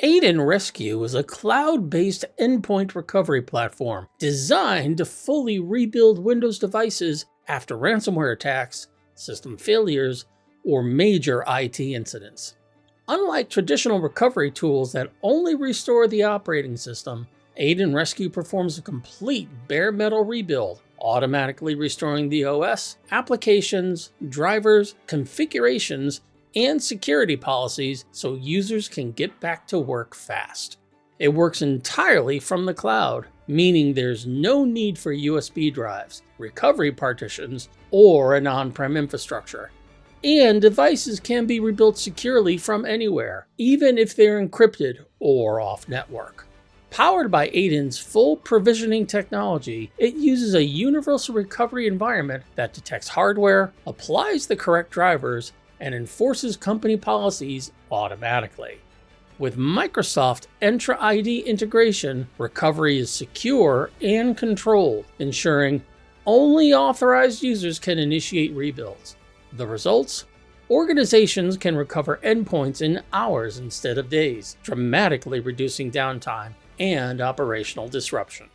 AidenRescue is a cloud-based endpoint recovery platform designed to fully rebuild Windows devices after ransomware attacks, system failures, or major IT incidents. Unlike traditional recovery tools that only restore the operating system, AidenRescue performs a complete bare metal rebuild, automatically restoring the OS, applications, drivers, configurations, and security policies so users can get back to work fast. It works entirely from the cloud, meaning there's no need for USB drives, recovery partitions, or an on-prem infrastructure. And devices can be rebuilt securely from anywhere, even if they're encrypted or off-network. Powered by Aiden's full provisioning technology, it uses a universal recovery environment that detects hardware, applies the correct drivers, and enforces company policies automatically. With Microsoft Entra ID integration, recovery is secure and controlled, ensuring only authorized users can initiate rebuilds. The results? Organizations can recover endpoints in hours instead of days, dramatically reducing downtime and operational disruption.